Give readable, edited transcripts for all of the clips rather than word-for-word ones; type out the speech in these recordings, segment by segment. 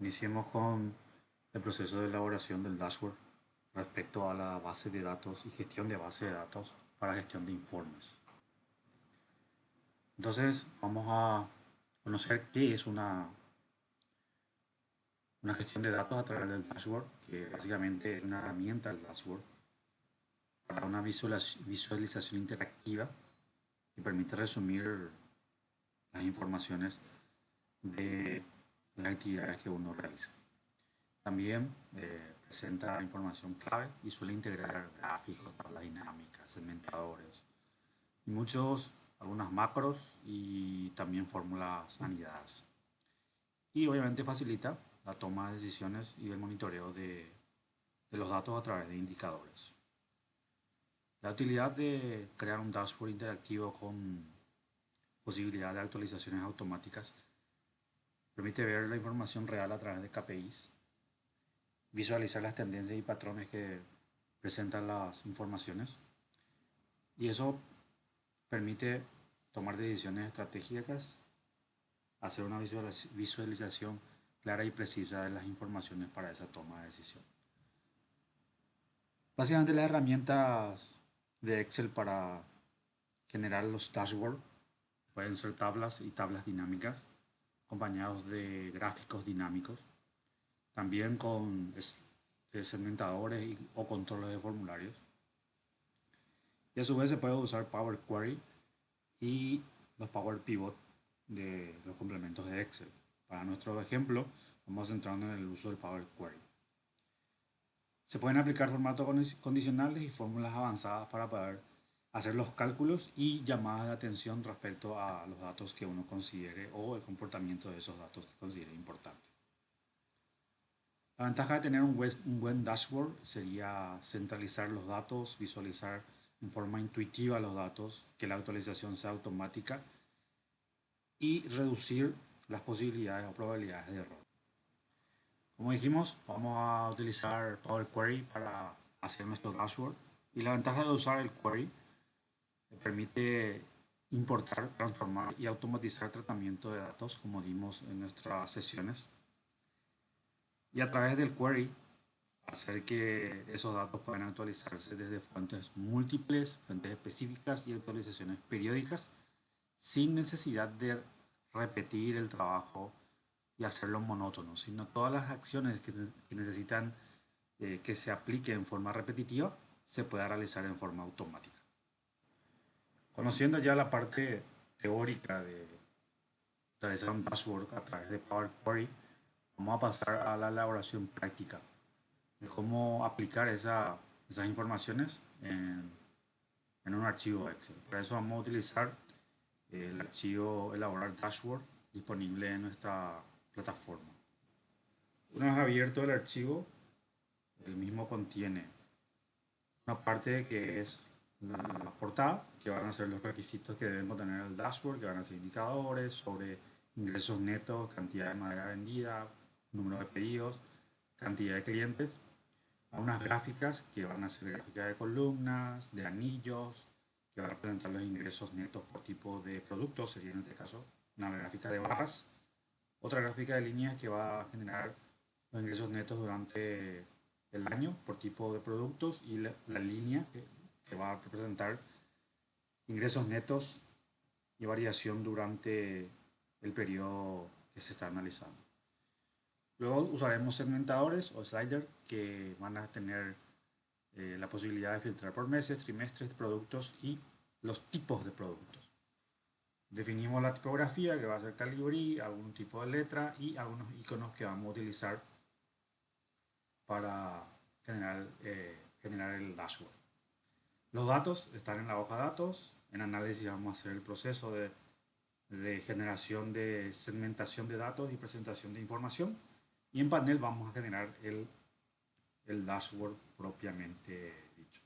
Iniciemos con el proceso de elaboración del dashboard respecto a la base de datos y gestión de base de datos para gestión de informes. Entonces vamos a conocer qué es una gestión de datos a través del dashboard, que básicamente es una herramienta del dashboard para una visualización interactiva que permite resumir las informaciones de las actividades que uno realiza. También presenta información clave y suele integrar gráficos, tablas dinámicas, segmentadores y algunas macros y también fórmulas anidadas. Y obviamente facilita la toma de decisiones y el monitoreo de los datos a través de indicadores. La utilidad de crear un dashboard interactivo con posibilidad de actualizaciones automáticas permite ver la información real a través de KPIs, visualizar las tendencias y patrones que presentan las informaciones, y eso permite tomar decisiones estratégicas, hacer una visualización clara y precisa de las informaciones para esa toma de decisión. Básicamente las herramientas de Excel para generar los dashboards pueden ser tablas y tablas dinámicas acompañados de gráficos dinámicos, también con segmentadores o controles de formularios. Y a su vez se puede usar Power Query y los Power Pivot de los complementos de Excel. Para nuestro ejemplo, vamos centrando en el uso del Power Query. Se pueden aplicar formatos condicionales y fórmulas avanzadas para poder hacer los cálculos y llamadas de atención respecto a los datos que uno considere o el comportamiento de esos datos que considere importante. La ventaja de tener un buen dashboard sería centralizar los datos, visualizar en forma intuitiva los datos, que la actualización sea automática y reducir las posibilidades o probabilidades de error. Como dijimos, vamos a utilizar Power Query para hacer nuestro dashboard, y la ventaja de usar el query permite importar, transformar y automatizar tratamiento de datos, como dimos en nuestras sesiones, y a través del query hacer que esos datos puedan actualizarse desde fuentes múltiples, fuentes específicas y actualizaciones periódicas sin necesidad de repetir el trabajo y hacerlo monótono, sino todas las acciones que necesitan que se aplique en forma repetitiva se pueda realizar en forma automática. Conociendo ya la parte teórica de realizar un dashboard a través de Power Query, vamos a pasar a la elaboración práctica de cómo aplicar esas informaciones en un archivo Excel. Para eso vamos a utilizar el archivo elaborar dashboard disponible en nuestra plataforma. Una vez abierto el archivo, el mismo contiene una parte que es la portada, que van a ser los requisitos que deben contener el dashboard, que van a ser indicadores sobre ingresos netos, cantidad de madera vendida, número de pedidos, cantidad de clientes, unas gráficas que van a ser gráficas de columnas, de anillos, que van a representar los ingresos netos por tipo de producto, sería en este caso una gráfica de barras, otra gráfica de líneas que va a generar los ingresos netos durante el año por tipo de productos, y la línea que va a representar ingresos netos y variación durante el periodo que se está analizando. Luego usaremos segmentadores o sliders que van a tener la posibilidad de filtrar por meses, trimestres, productos y los tipos de productos. Definimos la tipografía, que va a ser Calibri, algún tipo de letra y algunos iconos que vamos a utilizar para generar el dashboard. Los datos están en la hoja de datos. En análisis vamos a hacer el proceso de generación de segmentación de datos y presentación de información. Y en panel vamos a generar el dashboard propiamente dicho.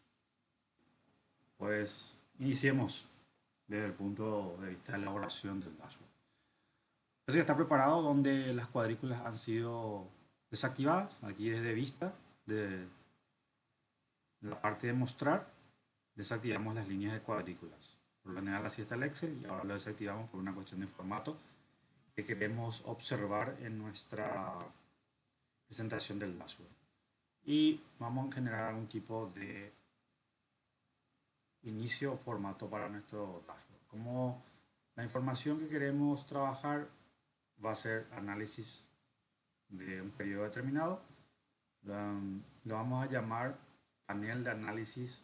Pues iniciemos desde el punto de vista de elaboración del dashboard. Entonces ya está preparado, donde las cuadrículas han sido desactivadas. Aquí desde vista, de la parte de mostrar, desactivamos las líneas de cuadrículas. Por lo general así está el Excel, y ahora lo desactivamos por una cuestión de formato que queremos observar en nuestra presentación del dashboard. Y vamos a generar algún tipo de inicio o formato para nuestro dashboard. Como la información que queremos trabajar va a ser análisis de un periodo determinado, lo vamos a llamar panel de análisis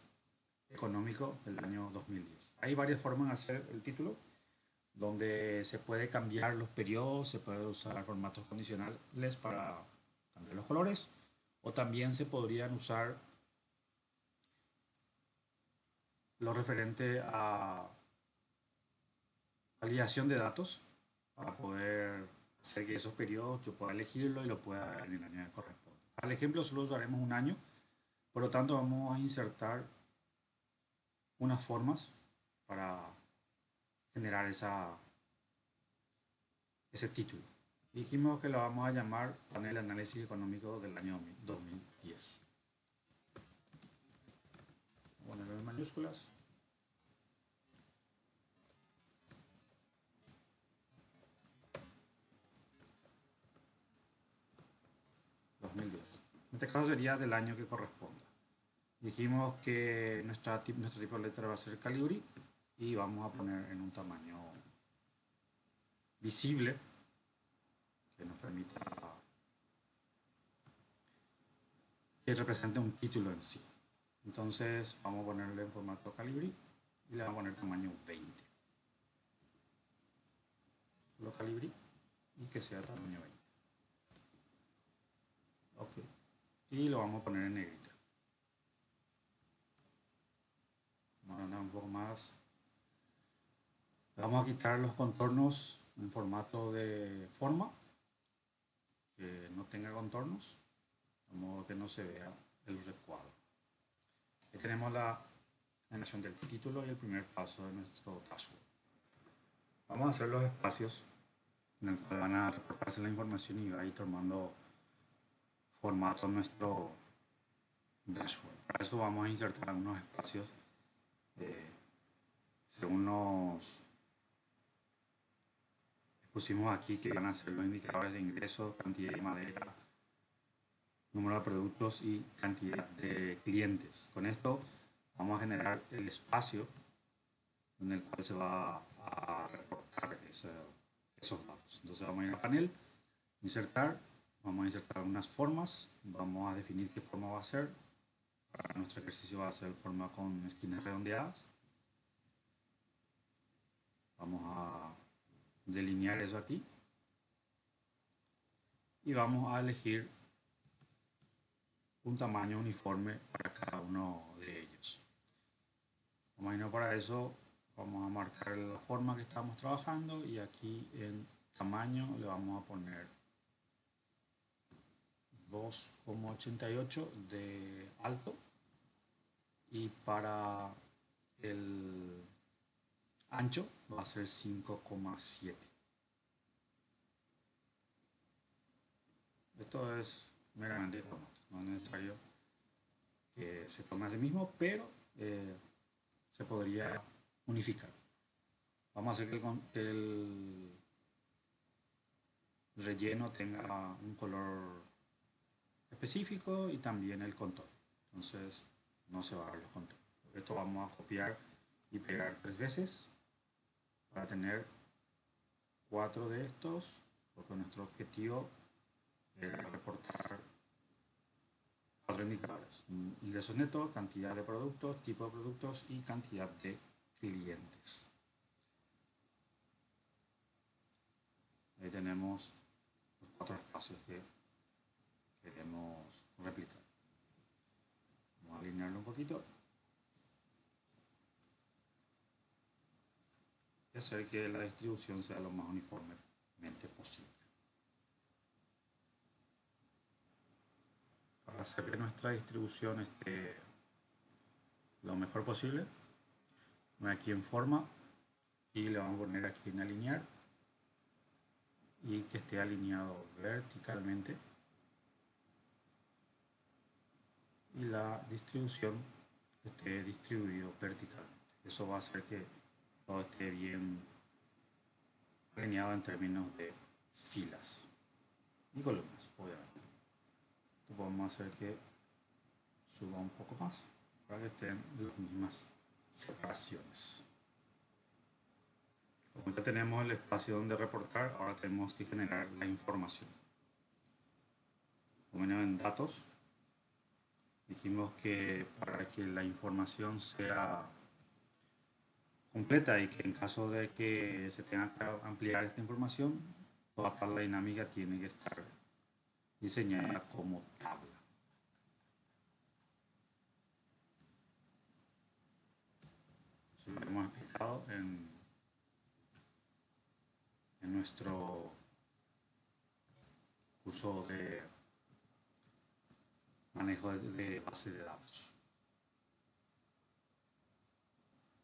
económico del año 2010. Hay varias formas de hacer el título, donde se puede cambiar los periodos, se puede usar formatos condicionales para cambiar los colores, o también se podrían usar lo referente a validación de datos para poder hacer que esos periodos yo pueda elegirlo y lo pueda en el año que corresponde. Al ejemplo solo usaremos un año, por lo tanto vamos a insertar unas formas para generar ese título. Dijimos que lo vamos a llamar panel de análisis económico del año 2010. Voy a ponerlo en mayúsculas. En este caso sería del año que corresponda. Dijimos que nuestro tipo de letra va a ser Calibri y vamos a poner en un tamaño visible que nos permita que represente un título en sí. Entonces vamos a ponerle en formato Calibri y le vamos a poner tamaño 20. Solo Calibri y que sea tamaño 20. Ok. Y lo vamos a poner en negrita. Vamos a andar un poco más. Le vamos a quitar los contornos en formato de forma, que no tenga contornos, de modo que no se vea el recuadro. Aquí tenemos la generación del título y el primer paso de nuestro dashboard. Vamos a hacer los espacios en el cual van a reportarse la información y va a ir tomando formato nuestro dashboard. Para eso vamos a insertar algunos espacios según nos pusimos aquí, que van a ser los indicadores de ingresos, cantidad de madera, número de productos y cantidad de clientes. Con esto vamos a generar el espacio en el cual se va a reportar esos datos. Entonces vamos a ir al panel, insertar, vamos a insertar unas formas, vamos a definir qué forma va a ser. Para nuestro ejercicio va a ser forma con esquinas redondeadas. Vamos a delinear eso aquí y vamos a elegir un tamaño uniforme para cada uno de ellos. Bueno, para eso vamos a marcar la forma que estamos trabajando y aquí en tamaño le vamos a poner 2,88 de alto y para el ancho va a ser 5,7. Esto es meramente formato, no es necesario que se tome a sí mismo, pero se podría unificar. Vamos a hacer que el relleno tenga un color específico y también el contorno. Entonces no se va a ver los contornos. Esto vamos a copiar y pegar 3 veces para tener 4 de estos, porque nuestro objetivo era reportar 4 indicadores: ingresos netos, cantidad de productos, tipo de productos y cantidad de clientes. Ahí tenemos los 4 espacios que queremos replicar. Vamos a alinearlo un poquito y hacer que la distribución sea lo más uniformemente posible. Para hacer que nuestra distribución esté lo mejor posible, voy aquí en forma y le vamos a poner aquí en alinear y que esté alineado verticalmente y la distribución esté distribuido verticalmente. Eso va a hacer que todo esté bien alineado en términos de filas y columnas, obviamente. vamos a hacer que suba un poco más para que estén las mismas separaciones. Como ya tenemos el espacio donde reportar, ahora tenemos que generar la información. Como en datos, dijimos que para que la información sea completa y que en caso de que se tenga que ampliar esta información, toda tabla dinámica tiene que estar diseñada como tabla. Eso lo hemos explicado en nuestro curso de manejo de base de datos.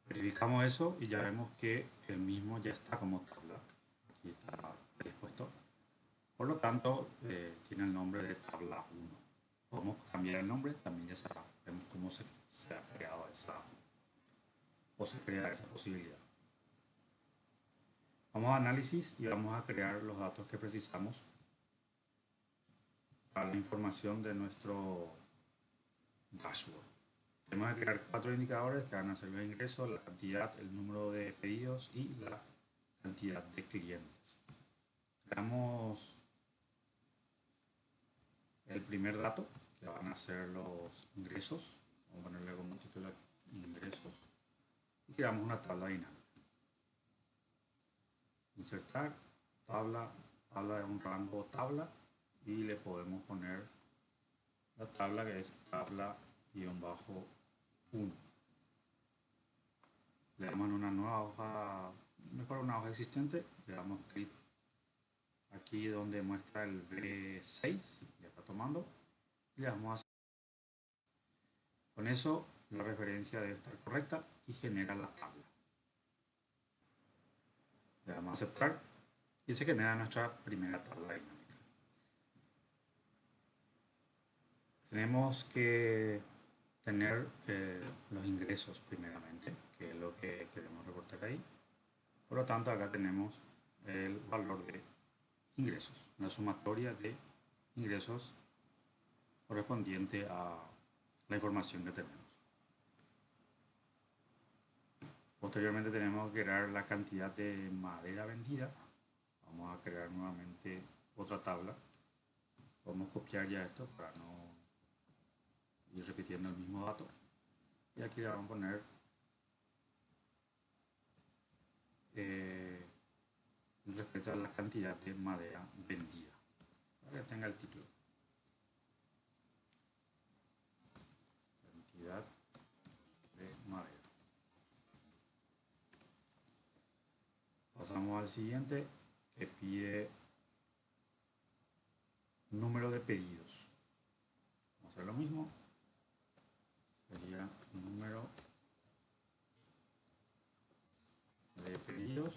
Verificamos eso y ya vemos que el mismo ya está como tabla. Aquí está predispuesto. Por lo tanto, tiene el nombre de tabla 1. Podemos cambiar el nombre, también ya sabemos cómo se ha creado se crea esa posibilidad. Vamos a análisis y vamos a crear los datos que precisamos para la información de nuestro dashboard. Tenemos que crear 4 indicadores que van a ser los ingresos, la cantidad, el número de pedidos y la cantidad de clientes. Creamos el primer dato, que van a ser los ingresos. Vamos a ponerle como título aquí, ingresos. Y creamos una tabla dinámica. Insertar, tabla de un rango tabla, y le podemos poner la tabla que es tabla-1. Le damos en una nueva hoja, mejor una hoja existente, le damos clic aquí donde muestra el B6, ya está tomando, y le damos a hacer. Con eso la referencia debe estar correcta y genera la tabla. Le damos a aceptar y se genera nuestra primera tabla dinámica. Tenemos que tener los ingresos primeramente, que es lo que queremos reportar ahí. Por lo tanto, acá tenemos el valor de ingresos, la sumatoria de ingresos correspondiente a la información que tenemos. Posteriormente tenemos que crear la cantidad de madera vendida. Vamos a crear nuevamente otra tabla. Podemos copiar ya esto para no ir repitiendo el mismo dato. Y aquí le vamos a poner respecto a la cantidad de madera vendida, para que tenga el título. Cantidad de madera. Pasamos al siguiente, que pide número de pedidos. Vamos a hacer lo mismo. Sería número de pedidos.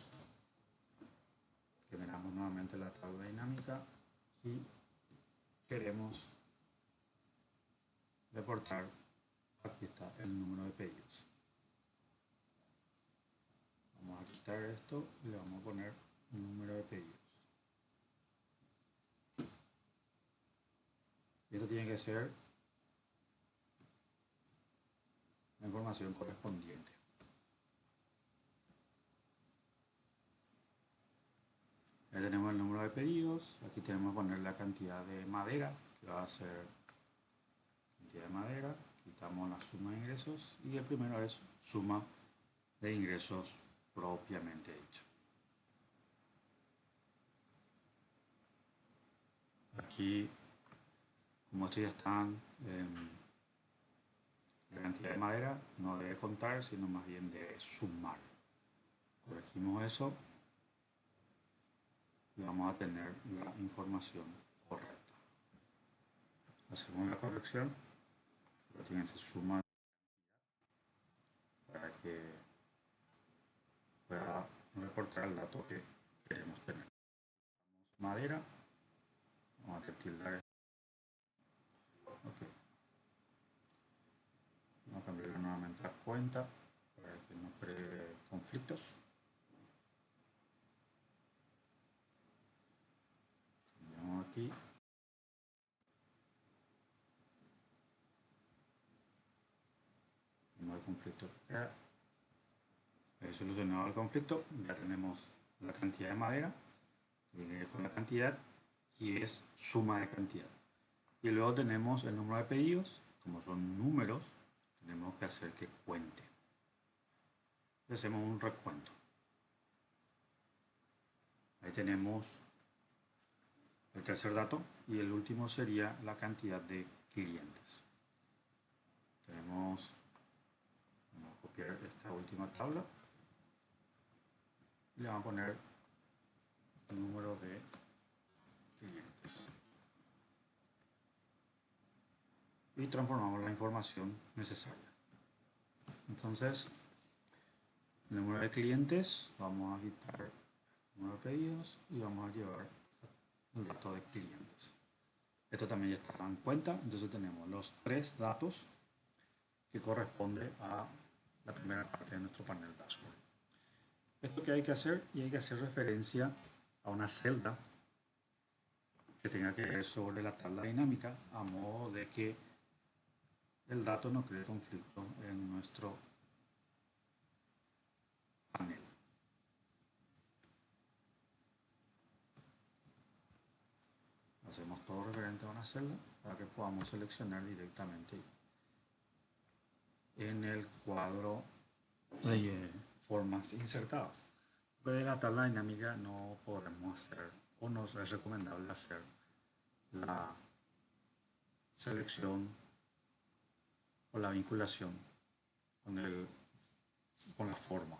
Generamos nuevamente la tabla dinámica y queremos reportar, aquí está el número de pedidos. Vamos a quitar esto y le vamos a poner número de pedidos. Y esto tiene que ser la información correspondiente. Ya tenemos el número de pedidos. Aquí tenemos que poner la cantidad de madera, que va a ser cantidad de madera. Quitamos la suma de ingresos y el primero es suma de ingresos propiamente dicho. Aquí, como estos ya están la cantidad de madera, no debe contar, sino más bien debe sumar. Corregimos eso y vamos a tener la información correcta. Hacemos la corrección, pero tiene que sumar para que pueda reportar el dato que queremos tener. Madera, vamos a tildar. Ok. Vamos a cambiar nuevamente la cuenta para que no cree conflictos. Cambiamos aquí. conflicto que crea. Solucionado el conflicto, ya tenemos la cantidad de madera, tiene que ver con la cantidad y es suma de cantidad. Y luego tenemos el número de pedidos, como son números, tenemos que hacer que cuente. Y hacemos un recuento. Ahí tenemos el tercer dato y el último sería la cantidad de clientes. Vamos a copiar esta última tabla y le vamos a poner el número de clientes. Y transformamos la información necesaria. Entonces, el número de clientes, vamos a quitar el número de pedidos y vamos a llevar el dato de clientes. Esto también ya está en cuenta, entonces tenemos los tres datos que corresponde a la primera parte de nuestro panel dashboard. Esto que hay que hacer, y hay que hacer referencia a una celda que tenga que ver sobre la tabla dinámica, a modo de que el dato no cree conflicto en nuestro panel. Hacemos todo referente a una celda para que podamos seleccionar directamente en el cuadro de formas insertadas. De la tabla dinámica no podemos hacer, o no es recomendable hacer la selección o la vinculación con la forma.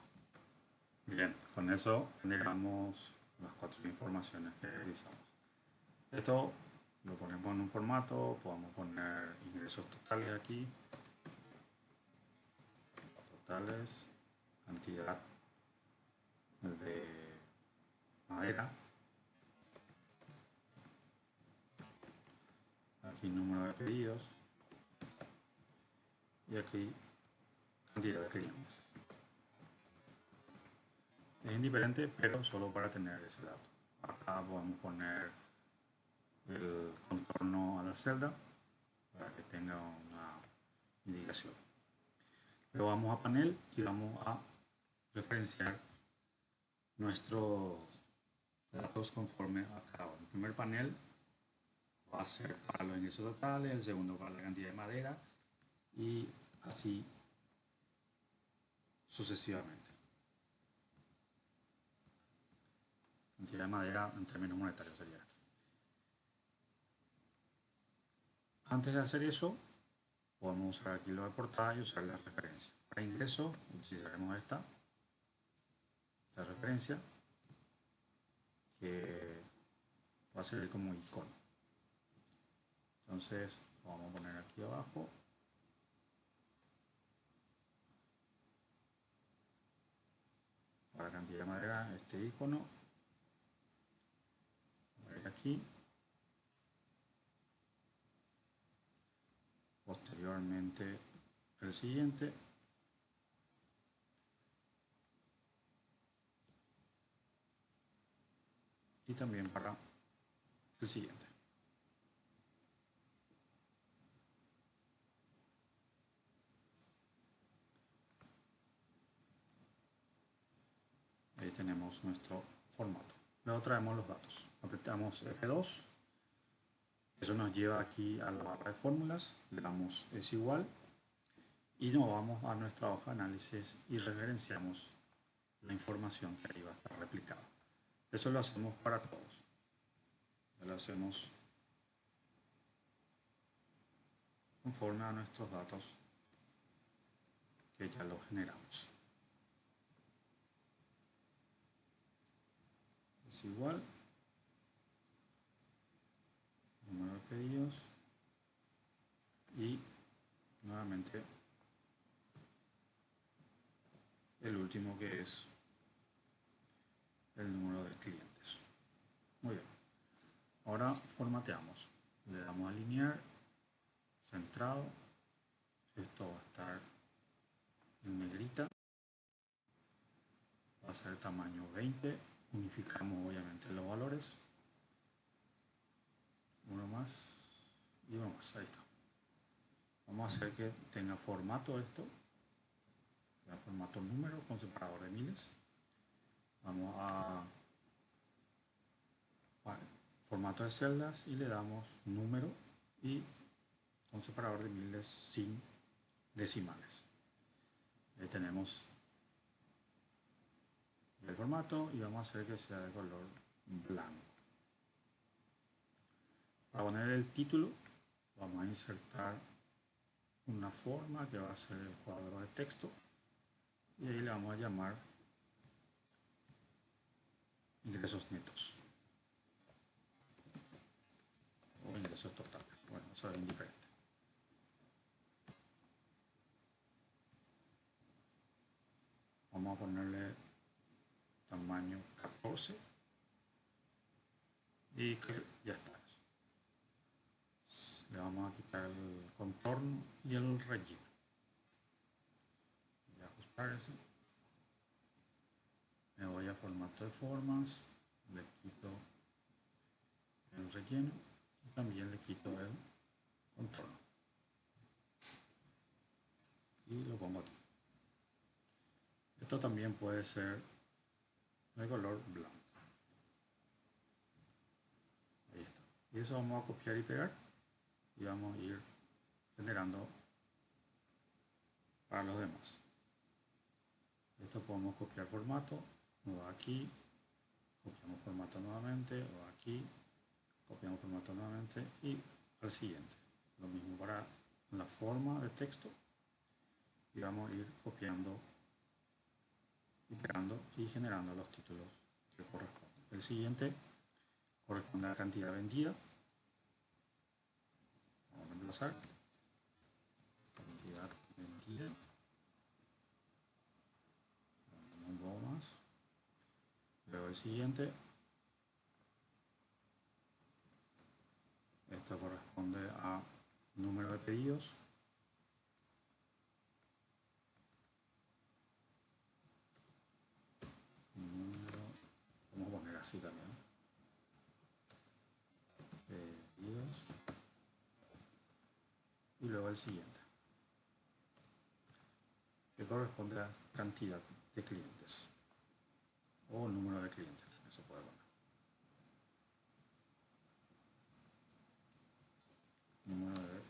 Bien, con eso generamos las cuatro informaciones que realizamos. Esto lo ponemos en un formato, podemos poner ingresos totales aquí, totales, cantidad de madera, aquí número de pedidos y aquí cantidad de clientes. Es indiferente, pero solo para tener ese dato. Acá podemos poner el contorno a la celda para que tenga una indicación. Luego vamos a panel y vamos a referenciar nuestros datos conforme a cada uno. El primer panel va a ser para los ingresos totales, el segundo para la cantidad de madera y así sucesivamente. Cantidad de madera en términos monetarios sería esto. Antes de hacer eso, podemos usar aquí lo de portada y usar la referencia. Para ingreso, utilizaremos esta referencia que va a servir como icono. Entonces, vamos a poner aquí abajo. Para la cantidad de madera, este icono. Aquí. Posteriormente, el siguiente. Y también para el siguiente. Ahí tenemos nuestro formato. Luego traemos los datos. Apretamos F2. Eso nos lleva aquí a la barra de fórmulas. Le damos es igual. Y nos vamos a nuestra hoja de análisis y referenciamos la información que ahí va a estar replicada. Eso lo hacemos para todos. Lo hacemos conforme a nuestros datos que ya los generamos. Es igual. Número de pedidos. Y nuevamente el último, que es el número de clientes. Muy bien. Ahora formateamos. Le damos a alinear, centrado. Esto va a estar en negrita. Va a ser tamaño 20. Unificamos obviamente los valores. Uno más y uno más. Ahí está. Vamos a hacer que tenga formato esto. el formato número con separador de miles. Vamos a formato de celdas y le damos número y con separador de miles sin decimales. Ahí tenemos el formato y vamos a hacer que sea de color blanco. Para poner el título vamos a insertar una forma que va a ser el cuadro de texto y ahí le vamos a llamar ingresos netos o ingresos totales. Bueno, eso es indiferente. Vamos a ponerle tamaño 14 y ya está. Le vamos a quitar el contorno y el relleno. Voy a ajustar eso. Me voy a formato de formas, le quito el relleno y también le quito el contorno. Y lo pongo aquí. Esto también puede ser de color blanco. Ahí está. Y eso vamos a copiar y pegar y vamos a ir generando para los demás. Esto podemos copiar formato, o aquí, copiamos formato nuevamente, o aquí, copiamos formato nuevamente y al siguiente. Lo mismo para la forma de texto y vamos a ir copiando y pegando y generando los títulos que corresponden. El siguiente corresponde a la cantidad vendida. Vamos a reemplazar cantidad vendida. Un poco más. Luego el siguiente. Esto corresponde a número de pedidos. Vamos a poner así también. Pedidos. Y luego el siguiente, que corresponde a cantidad de clientes o número de clientes, eso puede poner. Número de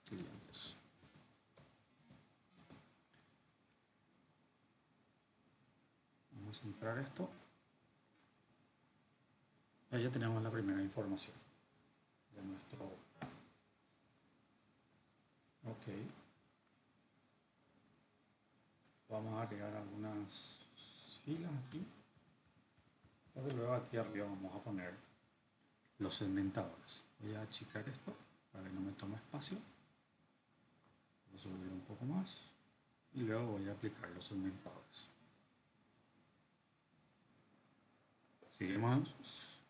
clientes. Vamos a centrar esto. Y ya tenemos la primera información de nuestro. Ok. Vamos a agregar algunas filas aquí. Y luego aquí arriba vamos a poner los segmentadores. Voy a achicar esto para que no me tome espacio. Voy a subir un poco más. Y luego voy a aplicar los segmentadores. Seguimos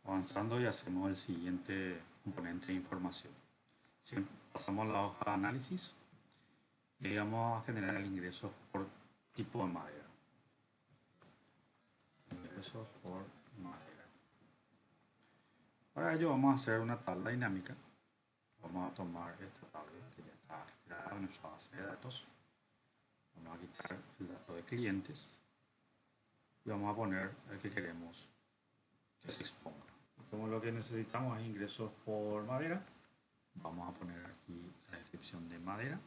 avanzando y hacemos el siguiente componente de información. Pasamos a la hoja de análisis y vamos a generar el ingreso por tipo de madera. Ingresos por madera. Para ello vamos a hacer una tabla dinámica. Vamos a tomar esta tabla que ya está creada en nuestra base de datos. Vamos a quitar el dato de clientes y vamos a poner el que queremos que se exponga. Como lo que necesitamos es ingresos por madera, vamos a poner aquí la descripción de madera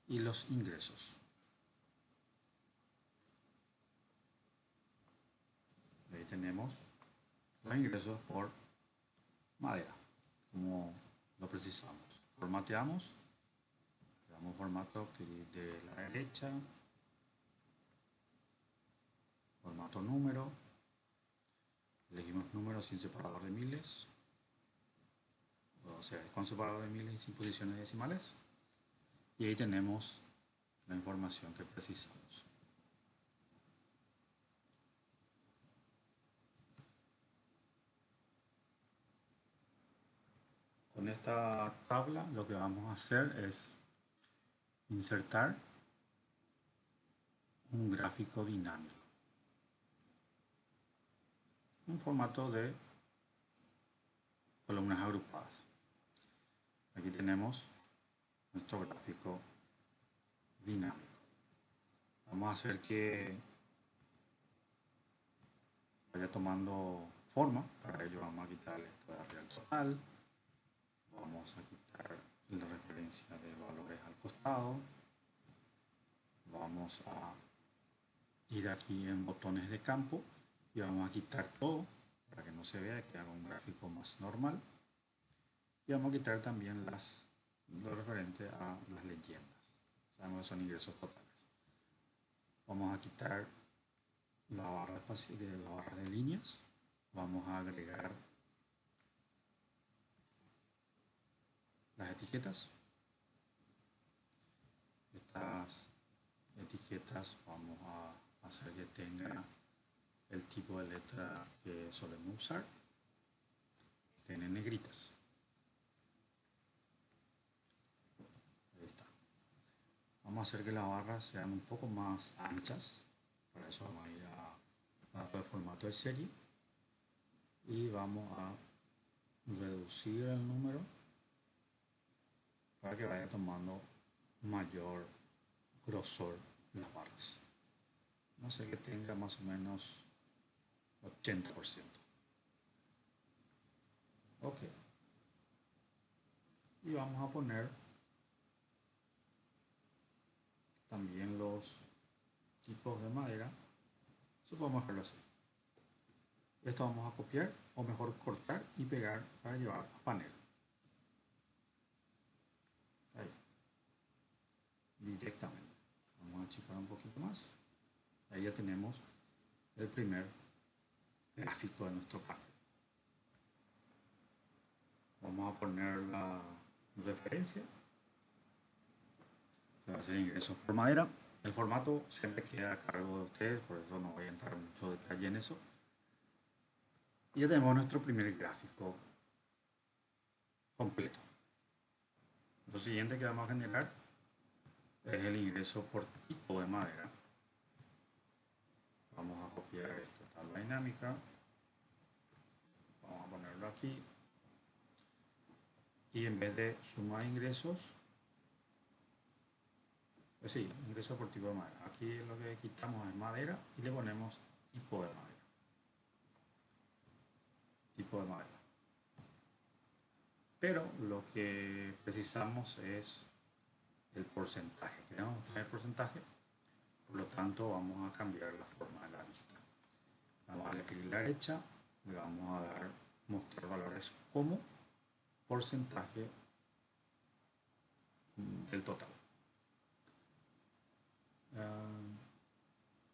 y los ingresos. Ahí tenemos los ingresos por madera, como lo precisamos. Formateamos, le damos formato de la derecha, formato número, elegimos número sin separador de miles, o sea, con separador de miles y sin posiciones decimales, y ahí tenemos la información que precisamos. Con esta tabla lo que vamos a hacer es insertar un gráfico dinámico en formato de columnas agrupadas. Aquí tenemos nuestro gráfico dinámico. Vamos a hacer que vaya tomando forma. Para ello vamos a quitar esto de real total. Vamos a quitar la referencia de valores al costado. Vamos a ir aquí en botones de campo y vamos a quitar todo para que no se vea, que haga un gráfico más normal. Y vamos a quitar también lo referente a las leyendas. Sabemos que son ingresos totales. Vamos a quitar la barra de líneas. Vamos a agregar las etiquetas. Estas etiquetas vamos a hacer que tenga el tipo de letra que solemos usar. Tienen negritas. Ahí está. Vamos a hacer que las barras sean un poco más anchas. Para eso vamos a ir a formato de serie. Y vamos a reducir el número para que vaya tomando mayor grosor las barras. No sé, que tenga más o menos 80%. Ok. Y vamos a poner también los tipos de madera. Eso podemos dejarlo así. Esto vamos a copiar, o mejor cortar y pegar para llevar a panel. Ahí. Directamente. Vamos a achicar un poquito más. Ahí ya tenemos el primer gráfico de nuestro panel. Vamos a poner la referencia, que va a ser ingresos por madera. El formato siempre queda a cargo de ustedes, por eso no voy a entrar en mucho detalle en eso. Y ya tenemos nuestro primer gráfico completo. Lo siguiente que vamos a generar es el ingreso por tipo de madera. Vamos a copiar esta tabla dinámica. Vamos a ponerlo aquí. Y en vez de suma de ingresos, pues sí, ingreso por tipo de madera. Aquí lo que quitamos es madera y le ponemos tipo de madera. Tipo de madera. Pero lo que precisamos es el porcentaje. Queremos obtener el porcentaje, por lo tanto vamos a cambiar la forma de la vista. Vamos a darle clic a la derecha, le vamos a dar mostrar valores como porcentaje del total.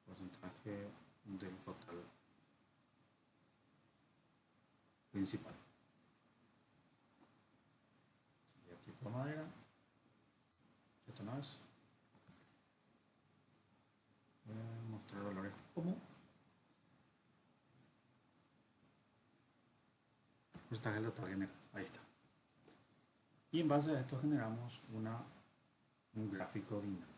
Porcentaje del total principal. Sería tipo de madera. Esto no es. Mostrar valores como porcentaje del total general. Ahí está. Y en base a esto generamos un gráfico dinámico.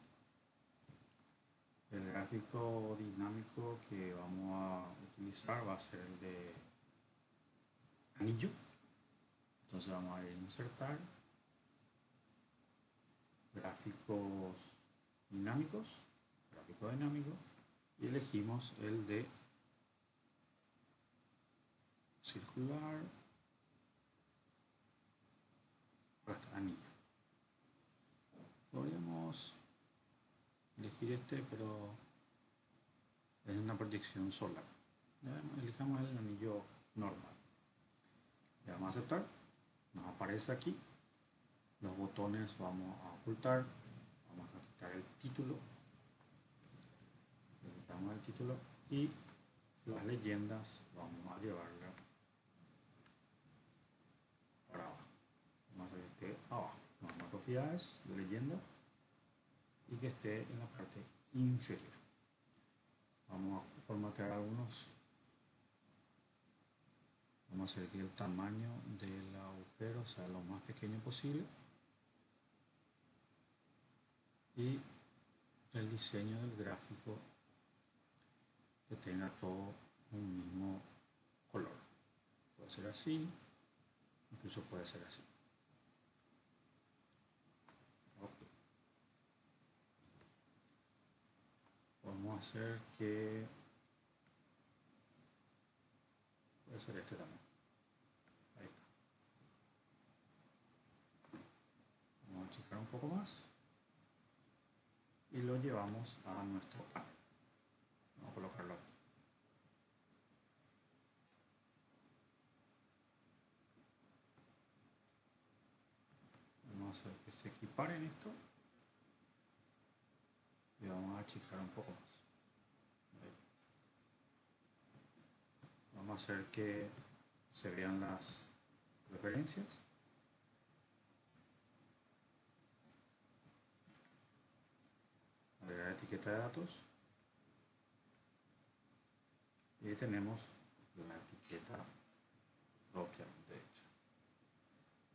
El gráfico dinámico que vamos a utilizar va a ser el de anillo. Entonces vamos a ir a insertar gráficos dinámicos, gráfico dinámico, y elegimos el de circular hasta anillo. Podríamos elegir este, pero es una proyección solar. Elijamos el anillo normal. Le vamos a aceptar. Nos aparece aquí. Los botones vamos a ocultar. Vamos a quitar el título. Le quitamos el título y las leyendas vamos a llevarla para abajo. Vamos a hacer que esté abajo. Vamos a propiedades de leyenda y que esté en la parte inferior. Vamos a formatear algunos. Vamos a hacer que el tamaño del agujero sea lo más pequeño posible. Y el diseño del gráfico que tenga todo un mismo color. Puede ser así, incluso puede ser así. Okay. vamos a hacer que... Puede ser este también. Ahí está. Vamos a achicar un poco más. Y lo llevamos a nuestro panel. Vamos a colocarlo aquí. Vamos a hacer que se equipare en esto. Y vamos a achicar un poco más. Ahí. Vamos a hacer que se vean las referencias. Agregar etiqueta de datos. Y ahí tenemos la etiqueta propiamente hecha.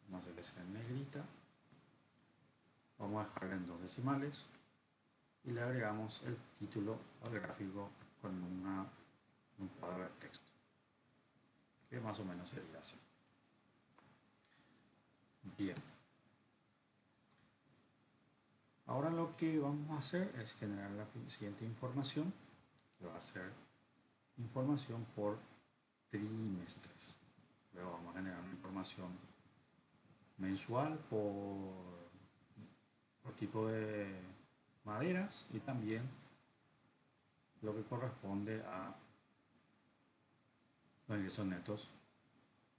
Vamos a hacer que sea en negrita. Vamos a dejarla en 2 decimales. Y le agregamos el título al gráfico con un cuadro de texto. Que más o menos sería así. Bien. Ahora lo que vamos a hacer es generar la siguiente información, que va a ser información por trimestres. Luego vamos a generar una información mensual por tipo de maderas y también lo que corresponde a los ingresos netos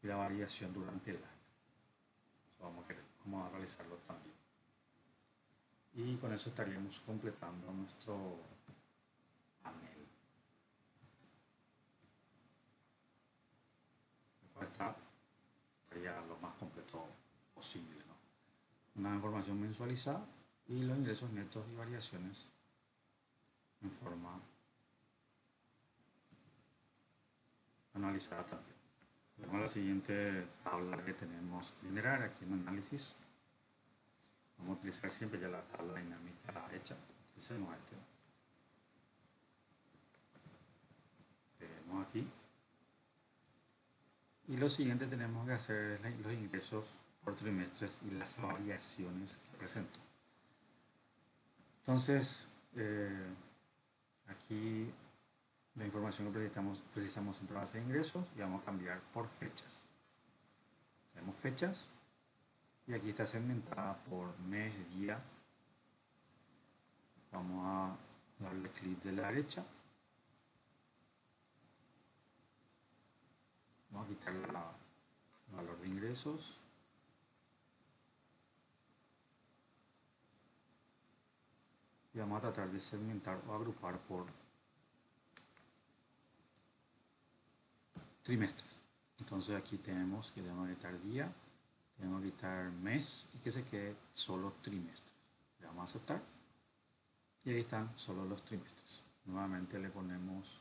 y la variación durante el año. Vamos a realizarlo también. Y con eso estaríamos completando nuestro panel. Estaría lo más completo posible, ¿no? Una información mensualizada y los ingresos netos y variaciones en forma analizada también. Vamos a la siguiente tabla que tenemos que generar aquí en análisis. Vamos a utilizar siempre ya la tabla dinámica hecha. Utilicemos este. Tenemos aquí. Y lo siguiente tenemos que hacer es los ingresos por trimestres y las variaciones que presento. Entonces, aquí la información que precisamos en base de ingresos y vamos a cambiar por fechas. Tenemos fechas y aquí está segmentada por mes, día. Vamos a darle clic de la derecha. Vamos a quitar el valor de ingresos. Y vamos a tratar de segmentar o agrupar por trimestres. Entonces aquí tenemos que quitar día, tenemos que quitar mes y que se quede solo trimestre. Le vamos a aceptar y ahí están solo los trimestres. Nuevamente le ponemos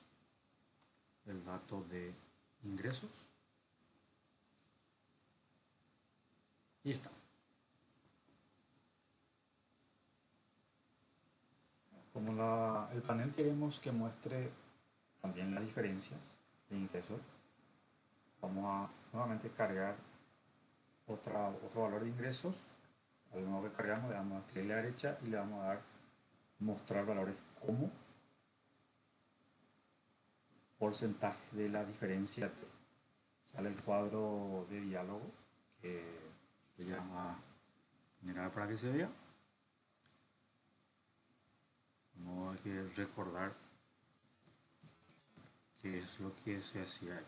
el dato de ingresos y está. Como el panel queremos que muestre también las diferencias de ingresos, vamos a nuevamente cargar otro valor de ingresos. Al nuevo que cargamos le damos a clic a la derecha y le vamos a dar mostrar valores como porcentaje de la diferencia. Sale el cuadro de diálogo que voy a mirar para que se vea. No hay que recordar qué es lo que se hacía allí.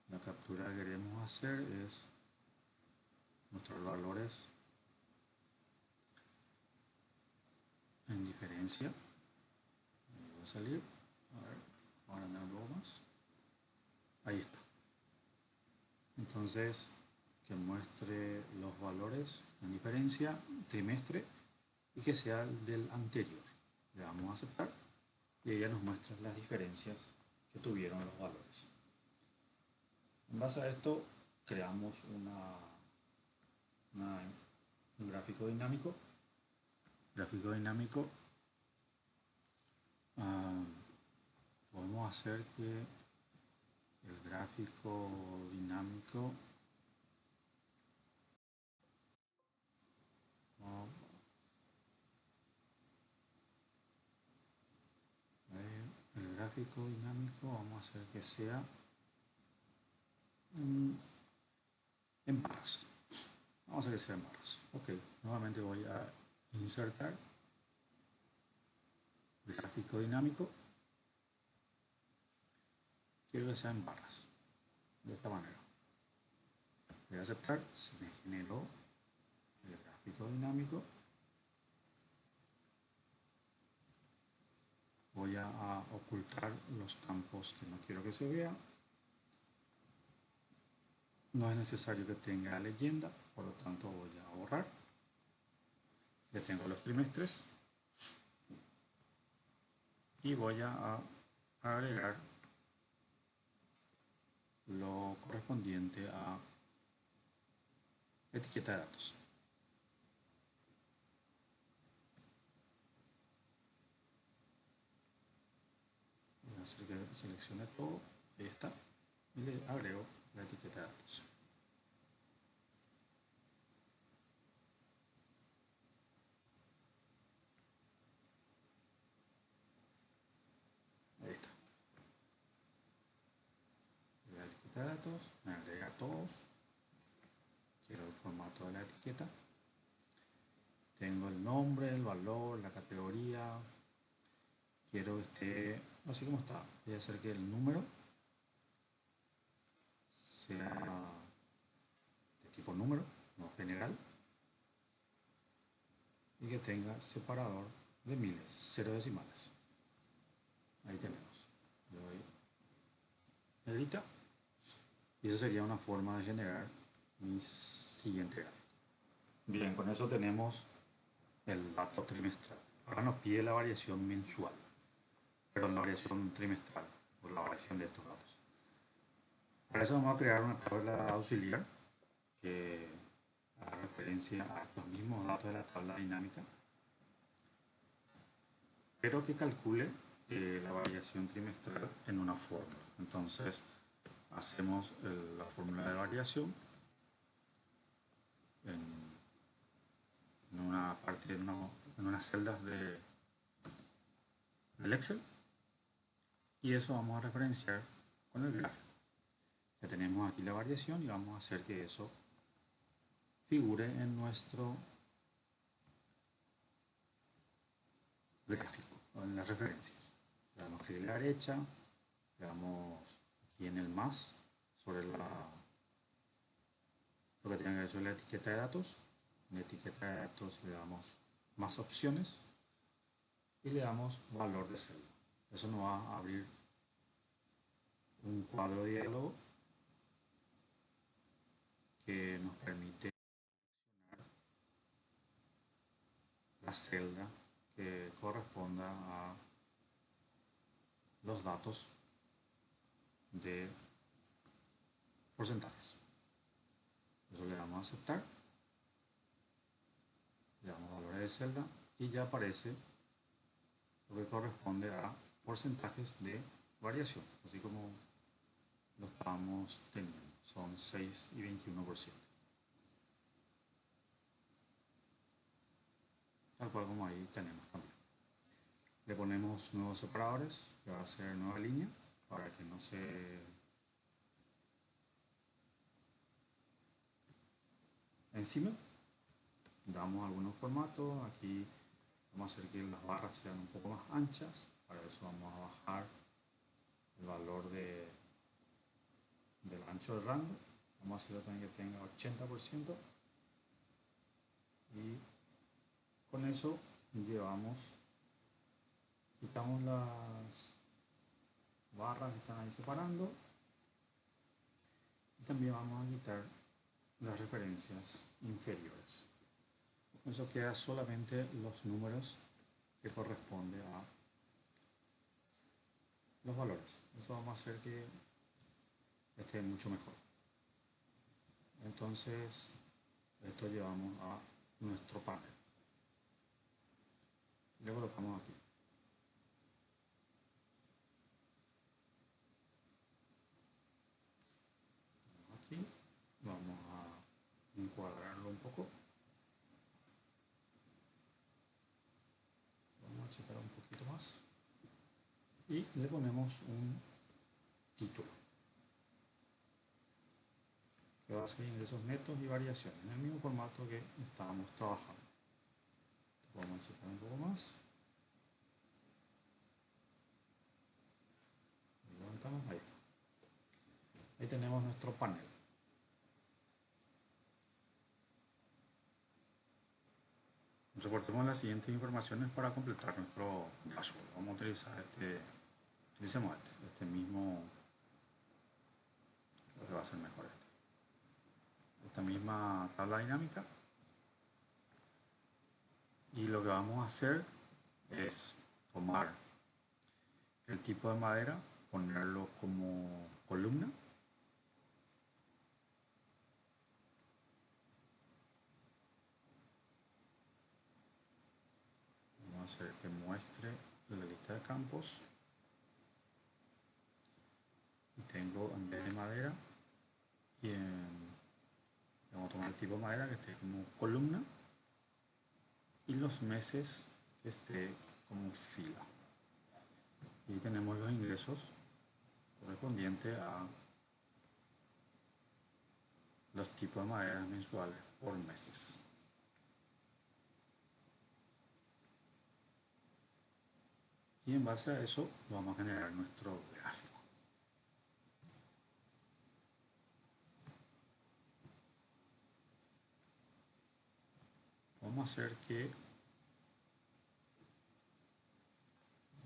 La captura que queremos hacer es mostrar valores en diferencia. Va a salir. A ver, vamos a andar un poco más. Ahí está. Entonces, que muestre los valores en diferencia, trimestre, y que sea el del anterior. Le damos a aceptar y ella nos muestra las diferencias que tuvieron los valores. En base a esto, creamos un gráfico dinámico. Gráfico dinámico. Podemos hacer que el gráfico dinámico gráfico dinámico vamos a hacer que sea en barras. Vamos a hacer que sea en barras. Ok, nuevamente voy a insertar gráfico dinámico. Quiero que sea en barras, de esta manera. Voy a aceptar, se me generó el gráfico dinámico. Voy a ocultar los campos que no quiero que se vean. No es necesario que tenga leyenda, por lo tanto voy a borrar. Ya tengo los trimestres. Y voy a agregar lo correspondiente a etiqueta de datos. Voy a hacer que seleccione todo. Ahí está. Y le agrego la etiqueta de datos. Ahí está. La etiqueta de datos, me agrega todos. Quiero el formato de la etiqueta. Tengo el nombre, el valor, la categoría. Quiero que esté así como está. Voy a hacer que el número sea de tipo número, no general. Y que tenga separador de miles, 0 decimales. Ahí tenemos. Le doy edita. Y eso sería una forma de generar mi siguiente gráfico. Bien, con eso tenemos el dato trimestral. Ahora nos pide la variación mensual, perdón, la variación trimestral, o la variación de estos datos. Para eso vamos a crear una tabla auxiliar que haga referencia a los mismos datos de la tabla dinámica, pero que calcule la variación trimestral en una fórmula. Entonces, hacemos la fórmula de variación en una parte, en unas celdas del Excel, y eso vamos a referenciar con el gráfico. Ya tenemos aquí la variación y vamos a hacer que eso figure en nuestro gráfico, o en las referencias. Le damos clic a la derecha, le damos aquí en el más sobre lo que tiene que ver sobre la etiqueta de datos. En la etiqueta de datos le damos más opciones y le damos valor de celda. Eso nos va a abrir un cuadro de diálogo que nos permite seleccionar la celda que corresponda a los datos de porcentajes. Eso le damos a aceptar, le damos valores de celda y ya aparece lo que corresponde a porcentajes de variación, así como lo estamos teniendo, son 6 y 21%. Tal cual como ahí tenemos también. Le ponemos nuevos separadores, que va a ser nueva línea, para que no se encima. Damos algunos formatos, aquí vamos a hacer que las barras sean un poco más anchas, para eso vamos a bajar el valor del ancho del rango, vamos a hacerlo también que tenga 80%, y con eso quitamos las barras que están ahí separando, y también vamos a quitar las referencias inferiores. Con eso queda solamente los números que corresponden a los valores. Eso vamos a hacer que esté mucho mejor. Entonces, esto llevamos a nuestro panel. Le colocamos aquí. Aquí vamos a encuadrarlo un poco. Vamos a checar un poquito más. y le ponemos un título que va a ser ingresos netos y variaciones en el mismo formato que estábamos trabajando. Vamos a checar un poco más. Levantamos, ahí está. Ahí tenemos nuestro panel. Reportemos las siguientes informaciones para completar nuestro dashboard. Vamos a utilizar utilicemos este mismo, creo que va a ser mejor esta misma tabla dinámica. Y lo que vamos a hacer es tomar el tipo de madera, ponerlo como columna. Vamos a hacer que muestre la lista de campos. Y tengo en vez de madera, vamos a tomar el tipo de madera que esté como columna y los meses que esté como fila. Y tenemos los ingresos correspondientes a los tipos de madera mensuales por meses. Y en base a eso vamos a generar nuestro gráfico. Vamos a hacer que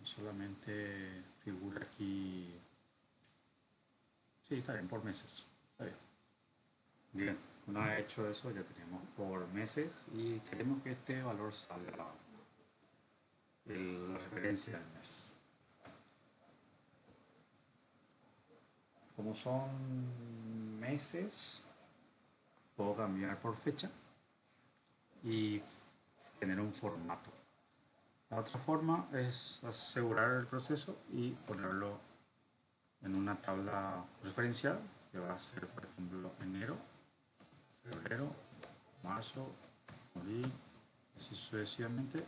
solamente figura aquí. Sí, está bien, por meses. Está bien. Bien, una vez hecho eso, ya tenemos por meses y queremos que este valor salga la referencia del mes. Como son meses, puedo cambiar por fecha y generar un formato. La otra forma es asegurar el proceso y ponerlo en una tabla referencial que va a ser, por ejemplo, enero, febrero, marzo, abril, así sucesivamente.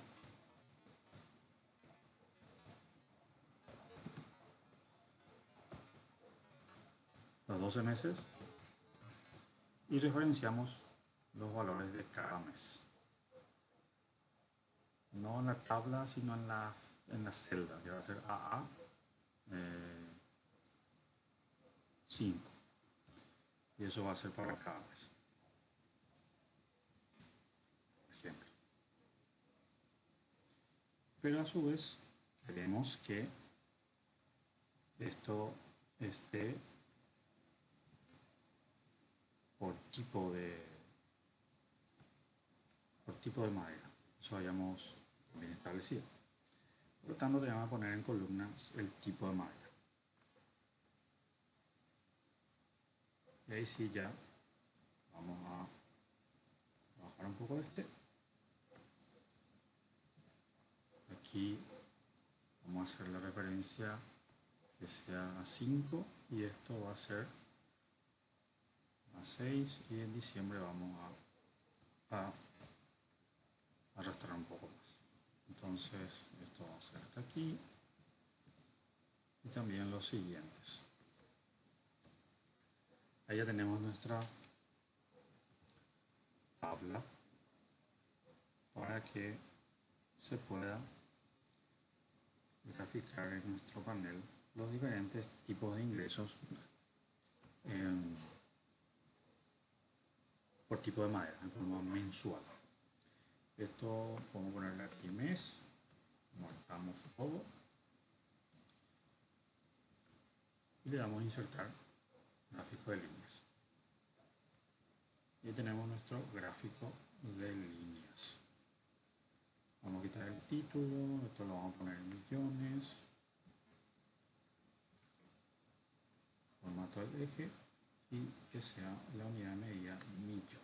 Los 12 meses y referenciamos los valores de cada mes. No en la tabla, sino en la celda, que va a ser AA 5. Y eso va a ser para cada mes. Por ejemplo. Pero a su vez, queremos que esto esté por tipo de madera. Eso hayamos bien establecido. Por lo tanto, le vamos a poner en columnas el tipo de madera. Y ahí sí ya vamos a bajar un poco este. Aquí vamos a hacer la referencia que sea a 5 y esto va a ser a 6 y en diciembre vamos a arrastrar un poco más. Entonces esto va a ser hasta aquí y también los siguientes. Ahí ya tenemos nuestra tabla para que se pueda graficar en nuestro panel los diferentes tipos de ingresos por tipo de madera en forma mensual. Esto podemos ponerle aquí mes, marcamos todo y le damos a insertar gráfico de líneas. Y tenemos nuestro gráfico de líneas. Vamos a quitar el título, esto lo vamos a poner en millones, formato del eje y que sea la unidad de medida millones.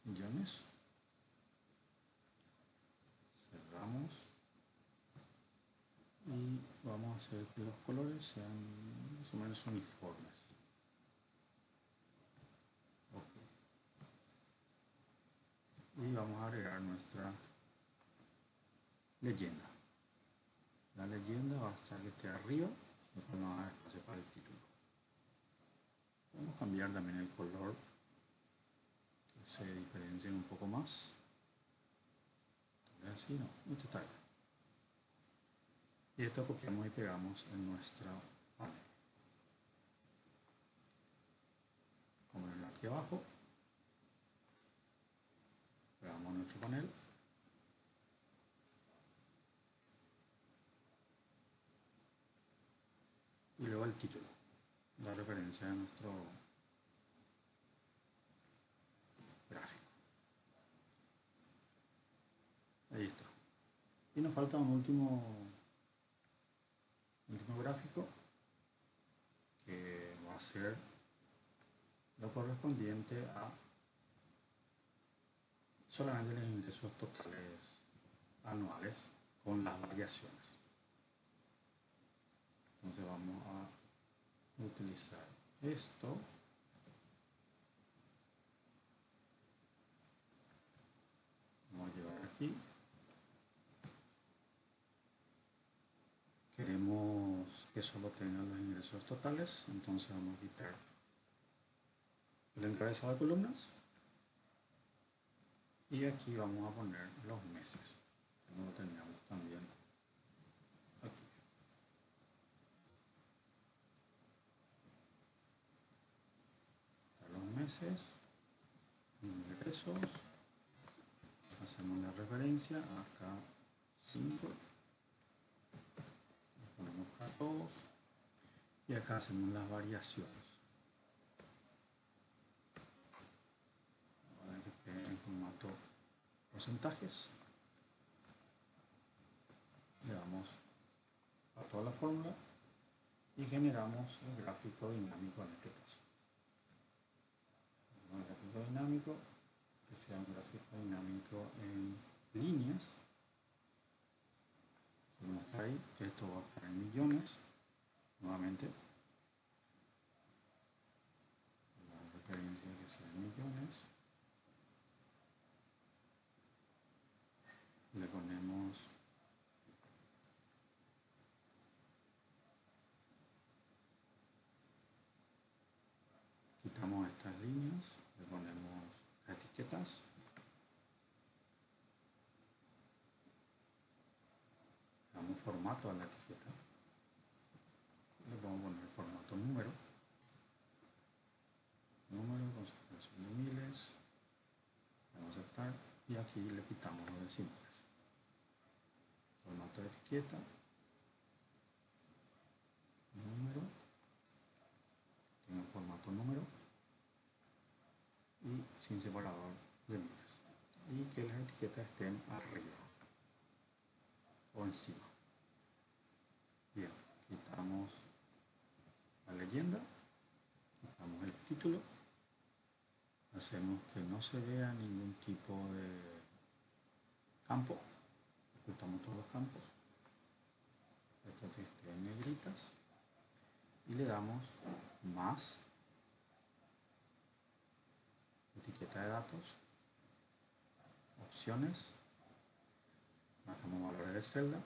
Millones. Cerramos y vamos a hacer que los colores sean más o menos uniformes. Y vamos a agregar nuestra leyenda. La leyenda va a estar que esté arriba, después no va a haber espacio para el título. Podemos cambiar también el color, que se diferencie un poco más. Así no, esto está bien. Y esto copiamos y pegamos en nuestra panel. Vamos a ponerlo aquí abajo. Pegamos nuestro panel. Y luego el título, la referencia de nuestro gráfico. Ahí está. Y nos falta un último gráfico que va a ser lo correspondiente a solamente los ingresos totales anuales con las variaciones. Entonces vamos a utilizar esto. Vamos a llevar aquí. Queremos que solo tenga los ingresos totales, entonces vamos a quitar el encabezado de columnas. Y aquí vamos a poner los meses, como lo teníamos también aquí. Los meses, ingresos, hacemos la referencia, acá 5, ponemos 14 y acá hacemos las variaciones. Ahora que esté en formato porcentajes, le damos a toda la fórmula y generamos el gráfico dinámico en este caso. El gráfico dinámico, que sea un gráfico dinámico en líneas. Como está ahí, esto va a estar en millones, nuevamente. La referencia que sea en millones. Le ponemos quitamos estas líneas, le ponemos etiquetas. Damos formato a la etiqueta. Le vamos a poner formato número. Número con separación de miles. Vamos a aceptar y aquí le quitamos los decimales. Formato de etiqueta. Número. Tiene formato número. Y sin separador de miles. Y que las etiquetas estén arriba o encima. Bien, quitamos la leyenda, quitamos el título, hacemos que no se vea ningún tipo de campo, ocultamos todos los campos, esto que esté en negritas y le damos más etiqueta de datos, opciones, marcamos valores de celda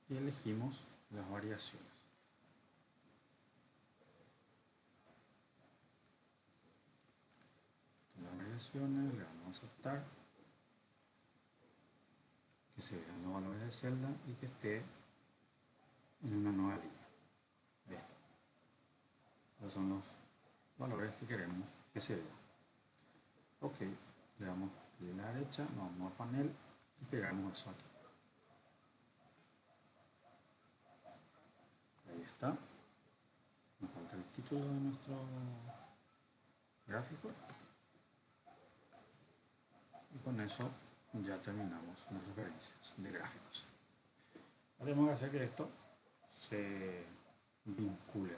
y elegimos las variaciones. Las variaciones le vamos a aceptar que se vean los valores de celda y que esté en una nueva línea. Ahí está. Esos son los valores que queremos que se vean. Ok, le damos clic a la derecha, nos vamos a panel y pegamos eso aquí. Ahí está. Nos falta el título de nuestro gráfico. Y con eso ya terminamos las referencias de gráficos. Ahora tenemos que hacer que esto se vincule.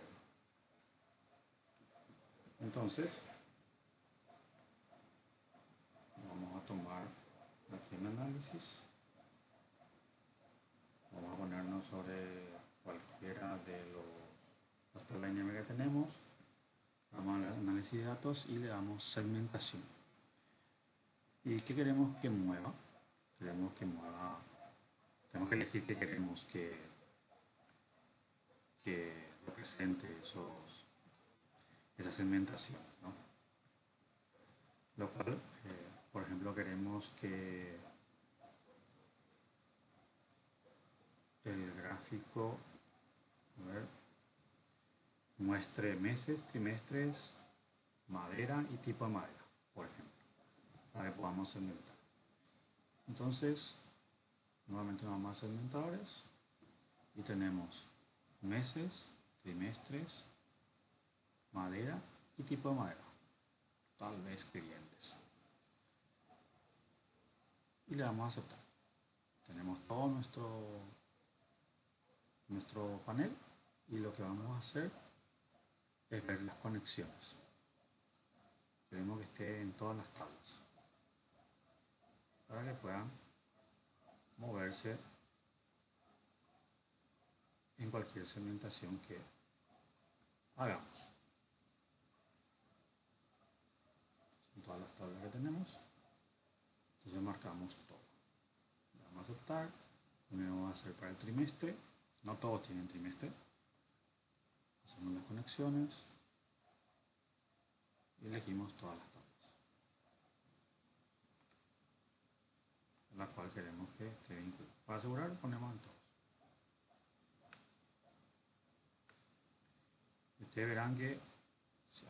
Entonces, vamos a tomar aquí en análisis. Vamos a ponernos sobre cualquiera de los TLNM que tenemos. Vamos al análisis de datos y le damos segmentación. ¿Y qué queremos que mueva? Queremos que mueva, tenemos que elegir qué queremos que que represente esa segmentación, ¿no? Lo cual, por ejemplo, queremos que el gráfico, a ver, muestre meses, trimestres, madera y tipo de madera, por ejemplo, para que podamos segmentar. Entonces, nuevamente vamos a segmentadores y tenemos meses, trimestres, madera y tipo de madera, tal vez clientes. Y le damos a aceptar. Tenemos todo nuestro panel y lo que vamos a hacer es ver las conexiones. Queremos que esté en todas las tablas para que puedan moverse en cualquier segmentación que hagamos. En todas las tablas que tenemos, entonces marcamos todo. Le vamos a aceptar. Lo mismo va a ser para el trimestre. No todos tienen trimestre. Hacemos las conexiones y elegimos todas las tablas, la cual queremos que esté incluida. Para asegurar, ponemos en todos. Ustedes verán que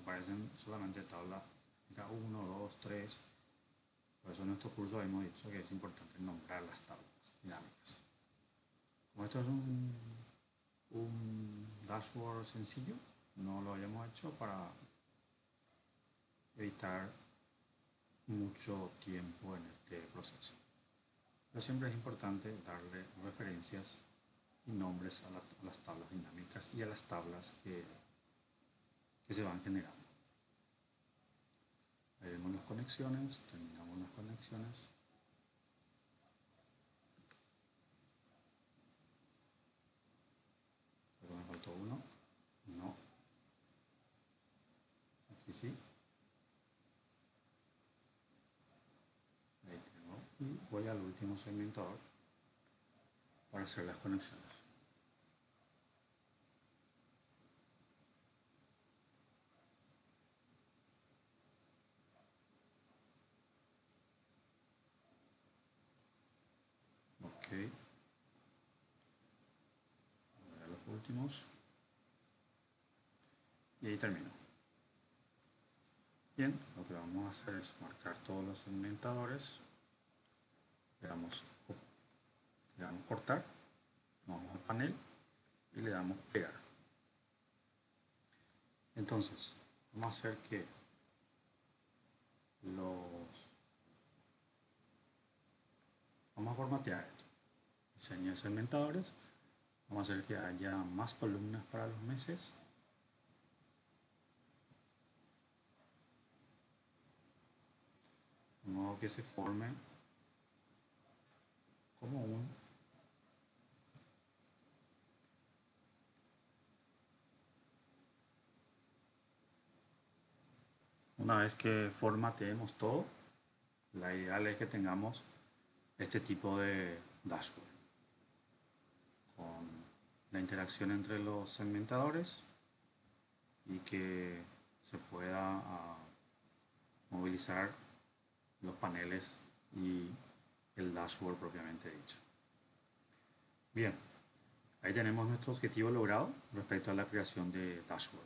aparecen solamente tablas 1, 2, 3. Por eso en nuestro curso hemos dicho que es importante nombrar las tablas dinámicas. Como esto es un dashboard sencillo, no lo hayamos hecho para evitar mucho tiempo en este proceso. Pero siempre es importante darle referencias y nombres a las tablas dinámicas y a las tablas que se van generando. Ahí vemos las conexiones, terminamos las conexiones. Pero me faltó uno. No. Aquí sí. Ahí tengo. Y voy al último segmentador para hacer las conexiones. Ok. Voy a los últimos. Y ahí termino. Bien, lo que vamos a hacer es marcar todos los segmentadores. Le damos cortar, vamos al panel y le damos pegar. Entonces, vamos a hacer que vamos a formatear esto. Diseño de segmentadores. Vamos a hacer que haya más columnas para los meses. De modo que se forme como una vez que formateemos todo, la ideal es que tengamos este tipo de dashboard con la interacción entre los segmentadores y que se pueda movilizar los paneles y el dashboard propiamente dicho. Bien, ahí tenemos nuestro objetivo logrado respecto a la creación de dashboard.